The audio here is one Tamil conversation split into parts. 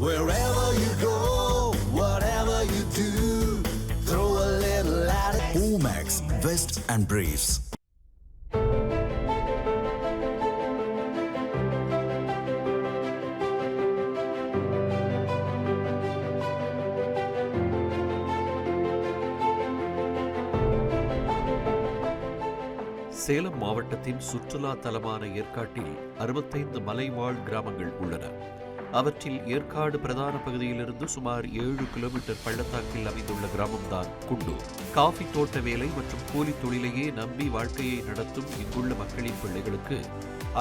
Wherever you go, whatever you do, throw a little at it. Omax, Vest and Briefs. Salem மாவட்டத்தின் சுற்றுலா தலமான ஏற்காட்டில் 65 மலைவாழ் கிராமங்கள் உள்ளன. அவற்றில் ஏற்காடு பிரதான பகுதியிலிருந்து சுமார் 7 கிலோமீட்டர் பள்ளத்தாக்கில் அமைந்துள்ள கிராமம்தான் குண்டூர். காஃபி தோட்ட வேலை மற்றும் கூலி தொழிலையே நம்பி வாழ்க்கையை நடத்தும் இங்குள்ள மக்களின் பிள்ளைகளுக்கு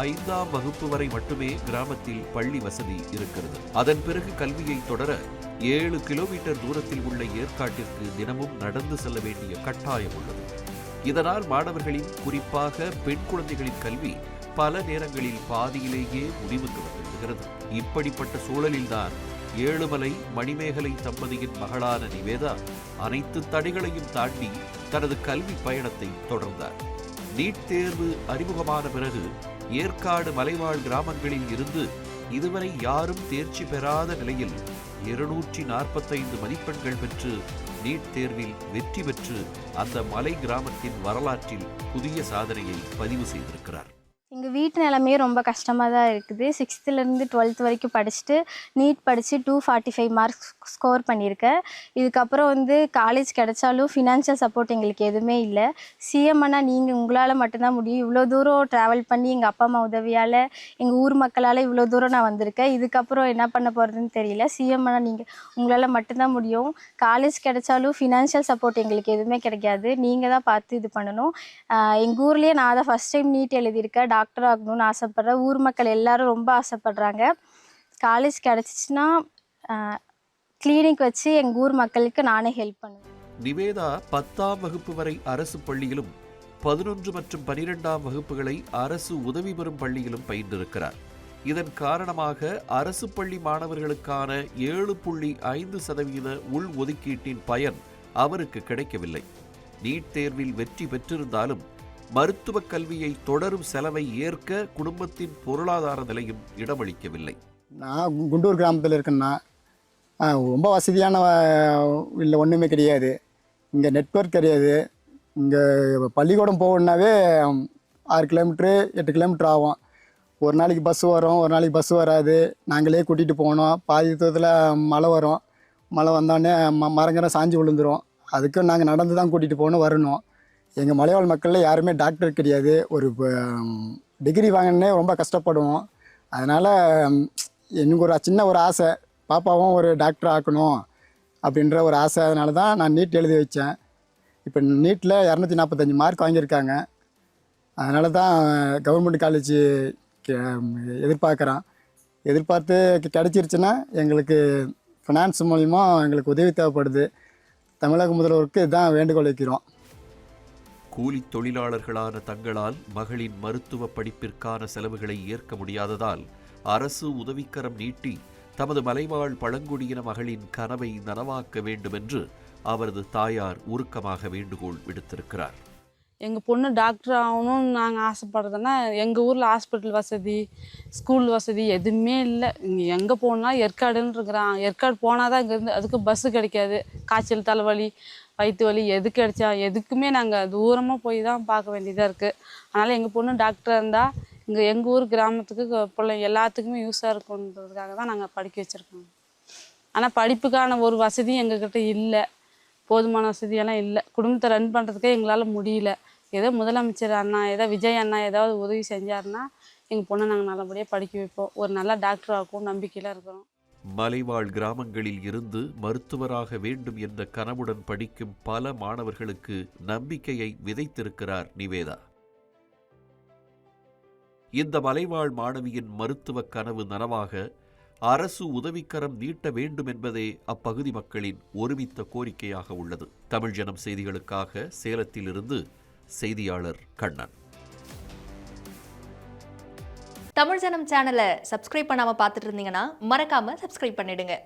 5ஆம் வகுப்பு வரை மட்டுமே கிராமத்தில் பள்ளி வசதி இருக்கிறது. அதன் பிறகு கல்வியை தொடர 7 கிலோமீட்டர் தூரத்தில் உள்ள ஏற்காட்டிற்கு தினமும் நடந்து செல்ல வேண்டிய கட்டாயம் உள்ளது. இதனால் மாணவர்களின், குறிப்பாக பெண் குழந்தைகளின் கல்வி பல நேரங்களில் பாதியிலேயே முடிவுக்கு வந்துவிடுகிறது. இப்படிப்பட்ட சூழலில்தான் ஏழுமலை மணிமேகலை தம்பதியின் மகளான நிவேதா அனைத்து தடைகளையும் தாண்டி தனது கல்வி பயணத்தை தொடர்ந்தார். நீட் தேர்வு அறிமுகமான பிறகு ஏற்காடு மலைவாழ் கிராமங்களில் இருந்து இதுவரை யாரும் தேர்ச்சி பெறாத நிலையில் 245 மதிப்பெண்கள் பெற்று நீட் தேர்வில் வெற்றி பெற்று அந்த மலை கிராமத்தின் வரலாற்றில் புதிய சாதனையை பதிவு செய்திருக்கிறார். எங்கள் வீட்டு நிலைமையே ரொம்ப கஷ்டமாக தான் இருக்குது. 6th-லேருந்து 12th வரைக்கும் படிச்சுட்டு நீட் படித்து 245 மார்க்ஸ் ஸ்கோர் பண்ணியிருக்கேன். இதுக்கப்புறம் காலேஜ் கிடைச்சாலும் ஃபினான்ஷியல் சப்போர்ட் எங்களுக்கு எதுவுமே இல்லை. சிஎம் அண்ணா, நீங்கள் உங்களால் மட்டும்தான் முடியும். இவ்வளோ தூரம் ட்ராவல் பண்ணி எங்கள் அப்பா அம்மா உதவியால், எங்கள் ஊர் மக்களால் இவ்வளோ தூரம் நான் வந்திருக்கேன். இதுக்கப்புறம் என்ன பண்ண போகிறதுன்னு தெரியல. சிஎம் அண்ணா, நீங்கள் உங்களால் மட்டும்தான் முடியும். காலேஜ் கிடைச்சாலும் ஃபினான்ஷியல் சப்போர்ட் எங்களுக்கு எதுவுமே கிடைக்காது. நீங்கள் தான் பார்த்து இது பண்ணணும். எங்கள் ஊர்லேயே நான் தான் ஃபஸ்ட் டைம் நீட் எழுதியிருக்கேன். டாக்டர் ஆகணும்னு ஆசைப்படுறேன். ஊர் மக்கள் எல்லாரும் ரொம்ப ஆசைப்படுறாங்க. காலேஜ் கிடச்சிச்சின்னா கிளினிக் வச்சு எங்கள் ஊர் மக்களுக்கு நானே ஹெல்ப் பண்ணுவேன். நிவேதா 10ஆம் வகுப்பு வரை அரசு பள்ளியிலும் 11 மற்றும் 12ஆம் வகுப்புகளை அரசு உதவி பெறும் பள்ளியிலும் பயின்றிருக்கிறார். இதன் காரணமாக அரசு பள்ளி மாணவர்களுக்கான 7.5% உள் ஒதுக்கீட்டின் பயன் அவருக்கு கிடைக்கவில்லை. நீட் தேர்வில் வெற்றி பெற்றிருந்தாலும் மருத்துவக் கல்வியை தொடரும் செலவை ஏற்க குடும்பத்தின் பொருளாதார நிலையும் இடமளிக்கவில்லை. நான் குண்டூர் கிராமத்தில் இருக்கேன்னா ரொம்ப வசதியான இல்லை, ஒன்றுமே கிடையாது. இங்கே நெட்வொர்க் கிடையாது. இங்கே பள்ளிக்கூடம் போகணுன்னாவே 6 கிலோமீட்ரு 8 கிலோமீட்டர் ஆகும். ஒரு நாளைக்கு பஸ் வரும், ஒரு நாளைக்கு பஸ் வராது. நாங்களே கூட்டிகிட்டு போகணும். பாதி தூரத்தில் மழை வரும். மழை வந்தோடனே மரங்கரை சாஞ்சி விழுந்துடும். அதுக்கும் நாங்கள் நடந்து தான் கூட்டிகிட்டு போகணும், வரணும். எங்கள் மலைவாழ் மக்களில் யாருமே டாக்டர் கிடையாது. ஒரு டிகிரி வாங்கினே ரொம்ப கஷ்டப்படுவோம். அதனால் எனக்கு ஒரு சின்ன ஒரு ஆசை, பாப்பாவும் ஒரு டாக்டர் ஆக்கணும் அப்படின்ற ஒரு ஆசை. அதனால தான் நான் நீட் எழுதி வச்சேன். இப்போ நீட்டில் 245 மார்க் வாங்கியிருக்காங்க. அதனால தான் கவர்மெண்ட் காலேஜ் எதிர்பார்த்து கிடச்சிருச்சுன்னா எங்களுக்கு ஃபினான்ஸ் மூலிமா எங்களுக்கு உதவி தேவைப்படுது. தமிழக முதல்வருக்கு இதுதான் வேண்டுகோள் வைக்கிறோம். கூலி தொழிலாளர்களான தங்களால் மகளின் மருத்துவ படிப்பிற்கான செலவுகளை ஏற்க முடியாததால் அரசு உதவிக்கரம் நீட்டி தமது மலைவாழ் பழங்குடியின மகளின் கனவை நனவாக்க வேண்டுமென்று அவரது தாயார் உருக்கமாக வேண்டுகோள் விடுத்திருக்கிறார். எங்கள் பொண்ணு டாக்டர் ஆகணும்னு நாங்கள் ஆசைப்படுறதுன்னா, எங்கள் ஊரில் ஹாஸ்பிட்டல் வசதி, ஸ்கூல் வசதி எதுவுமே இல்லை. இங்கே எங்கே போகணுன்னா ஏற்காடுன்னு இருக்கிறான். ஏற்காடு போனால் தான் இங்கேருந்து, அதுக்கு பஸ்ஸு கிடைக்காது. காய்ச்சல், தலைவலி, வயிற்று வலி எது கிடைச்சா எதுக்குமே நாங்கள் தூரமாக போய் தான் பார்க்க வேண்டியதாக இருக்குது. அதனால் எங்கள் பொண்ணு டாக்டராக இருந்தால் இங்கே எங்கள் ஊர் கிராமத்துக்கு பிள்ளை எல்லாத்துக்குமே யூஸாக இருக்குன்றதுக்காக தான் நாங்கள் படிக்க வச்சுருக்கோம். ஆனால் படிப்புக்கான ஒரு வசதியும் எங்ககிட்ட இல்லை. போதுமான வசதியெல்லாம் இல்லை. குடும்பத்தை ரன் பண்ணுறதுக்கே எங்களால் முடியல. ஏதோ முதலமைச்சர் அண்ணா, ஏதோ விஜய் அண்ணா ஏதாவது உதவி செஞ்சாருன்னா எங்கள் பொண்ணை நாங்கள் நல்லபடியாக படிக்க வைப்போம். ஒரு நல்ல டாக்டர் ஆகும் நம்பிக்கையில் இருக்கிறோம். மலைவாழ் கிராமங்களில் இருந்து மருத்துவராக வேண்டும் என்ற கனவுடன் படிக்கும் பல மாணவர்களுக்கு நம்பிக்கையை விதைத்திருக்கிறார் நிவேதா. இந்த மலைவாழ் மாணவியின் மருத்துவ கனவு நனவாக அரசு உதவிக்கரம் நீட்ட வேண்டும் என்பதே அப்பகுதி மக்களின் ஒருமித்த கோரிக்கையாக உள்ளது. தமிழ் ஜனம் செய்திகளுக்காக சேலத்திலிருந்து செய்தியாளர் கண்ணன். தமிழ் ஜனம் சேனலை சப்ஸ்கிரைப் பண்ணாம பார்த்துட்டு இருந்தீங்கன்னா மறக்காம சப்ஸ்கிரைப் பண்ணிடுங்க.